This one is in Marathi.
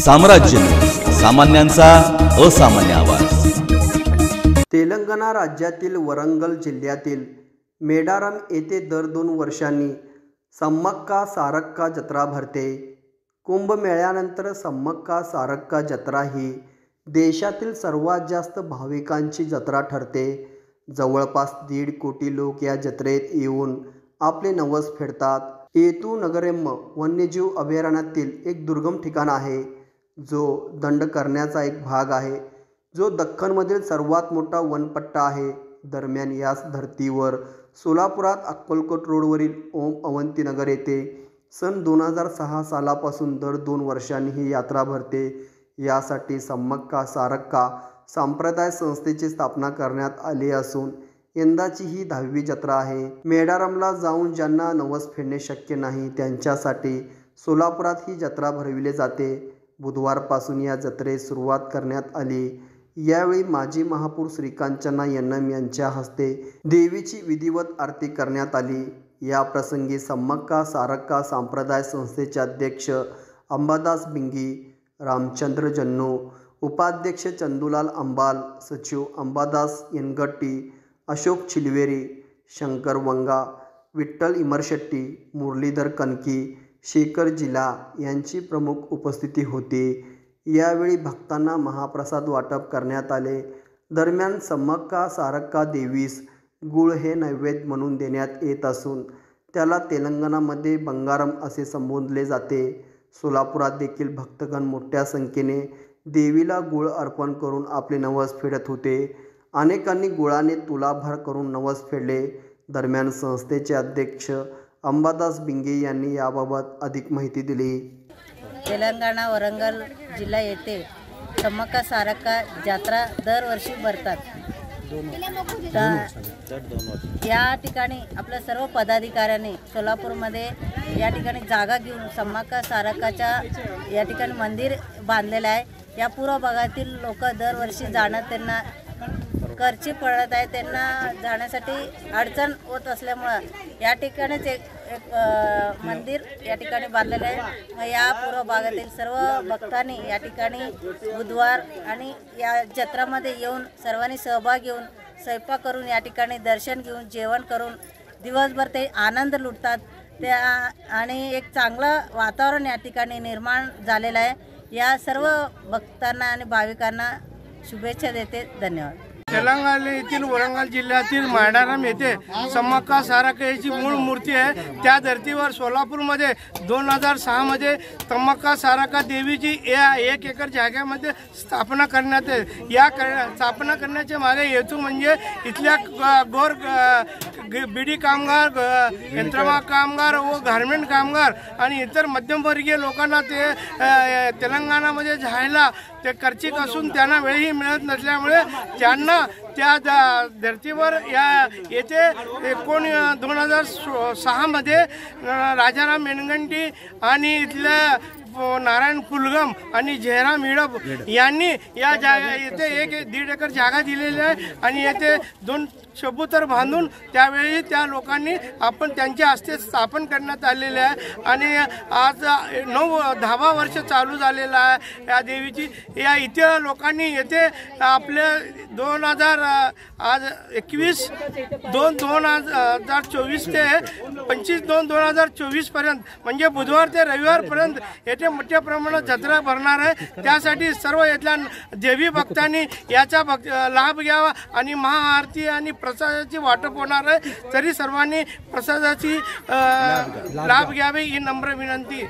साम्राज्य न्यूज, सामान्यांचा असामान्य आवाज। तेलंगणा राज्यातील वरंगल जिल्ह्यातील मेडारम येथे दर 2 वर्षांनी सम्मक्का सारक्का जत्रा भरते। कुंभमेळ्यानंतर सम्मक्का सारक्का जत्रा ही देशातील सर्वात जास्त भाविकांची जत्रा ठरते। जवळपास 1.5 कोटी लोक या जत्रेत येऊन आपले नवस फेडतात। येतू नगरेम्म वन्यजीव अभयारण्यातील एक दुर्गम ठिकाण आहे, जो दंड करण्याचा एक भाग आहे, जो दख्खनमधील सर्वात मोठा वनपट्टा आहे। दरम्यान याच धर्तीवर सोलापुरात अक्कलकोट रोडवरील ओम अवंती नगर येथे सन 2006 सालापासून दर 2 वर्षांनी ही यात्रा भरते। यासाठी सम्मक्का सारक्का संप्रदाय संस्थेची स्थापना करण्यात आली असून यंदाची ही 10वी जत्रा आहे। मेडारमला जाऊन ज्यांना नवस फेडणे शक्य नाही त्यांच्यासाठी सोलापुरात ही जत्रा भरविली जाते। बुधवारपासून या जत्रेस सुरुवात करण्यात आली। यावेळी माजी महापौर श्रीकांचना यन्नम यांच्या हस्ते देवीची विधिवत आरती करण्यात आली। या प्रसंगी सम्मक्का सारक्का संप्रदाय संस्थेचे अध्यक्ष अंबादास बिंगी, रामचंद्र जन्नू, उपाध्यक्ष चंदूलाल अंबाल, सचिव अंबादास यनगट्टी, अशोक चिलवेरी, शंकर वंगा, विठ्ठल इमरशेट्टी, मुरलीधर कनकी, शेखर जिला यांची प्रमुख उपस्थिती होती। यावेळी भक्तांना महाप्रसाद वाटप करण्यात आले। दरम्यान सम्मक्का सारक्का देवीस गुळ हे नैवेद्य म्हणून देण्यात येत असून त्याला तेलंगणामध्ये बंगारम असे संबोधले जाते। सोलापुरात देखील भक्तगण मोठ्या संख्येने देवीला गुळ अर्पण करून आपले नवस फेडत होते। अनेकांनी गुळाने तुलाभार करून नवस फेडले। दरम्यान संस्थेचे अध्यक्ष अंबादास बिंगे यांनी याबाबत अधिक माहिती दिली। तेलंगणा वरंगल जिल्हा येथे सम्मक्का सारक्का जत्रा दरवर्षी भरतात। या ठिकाणी आपल्या सर्व पदाधिकाऱ्यांनी सोलापूरमध्ये या ठिकाणी जागा घेऊन सम्मक्का सारक्काच्या या ठिकाणी मंदिर बांधलेलं आहे। या पूर्व भागातील लोक दरवर्षी जाणं त्यांना खर्ची पडत आहे, त्यांना जाण्यासाठी अडचण होत असल्यामुळं या ठिकाणीच एक मंदिर या ठिकाणी बांधलेलं आहे। या पूर्व भागातील सर्व भक्तांनी या ठिकाणी बुधवार आणि या जत्रामध्ये येऊन सर्वांनी सहभाग घेऊन स्वयंपाक करून या ठिकाणी दर्शन घेऊन जेवण करून दिवसभर ते आनंद लुटतात। त्या आणि एक चांगलं वातावरण या ठिकाणी निर्माण झालेलं आहे। या सर्व भक्तांना आणि भाविकांना शुभेच्छा देते। धन्यवाद। तेलंगणा येथील वरंगल जिल्ह्यातील मेडारम येथे सम्मक्का सारक्का याची मूळ मूर्ती आहे। त्या धर्तीवर सोलापूरमध्ये 2006 मध्ये सम्मक्का सारक्का देवीची या 1 एकर जागेमध्ये स्थापना करण्यात आहे। या स्थापना करण्याचे मागे हेतू म्हणजे इथल्या गोर बिडी कामगार, यंत्रमाग कामगार व गारमेंट कामगार आणि इतर मध्यमवर्गीय लोकांना ते तेलंगणामध्ये जायला ते खर्चिक असून त्यांना वेळही मिळत नसल्यामुळे त्यांना त्या धर्तीवर येथे 2006 मध्ये राजाराम मेनगंटी आणि इथल्या नारायण फुलगम आणि जयराम हिडप यांनी या जागा येथे 1.5 एकर जागा दिलेली आहे आणि येथे 2 चबूतर बांधून त्यावेळी त्या लोकांनी आपण त्यांच्या हस्ते स्थापन करण्यात आलेले आहे आणि आज 10 वर्ष चालू झालेला आहे या देवीची। या इथे लोकांनी येथे आपले 2021 2024 ते 25/2/2024 पर्यंत म्हणजे बुधवार ते रविवारपर्यंत येथे मोठ्या प्रमाणात जत्रा भरणार आहे। त्यासाठी सर्व इथल्या देवी भक्तांनी याचा लाभ घ्यावा आणि महाआरती आणि प्रसादाची वाटप होणार आहे, तरी सर्वांनी प्रसादाची लाभ घ्यावे ही नम्र विनंती।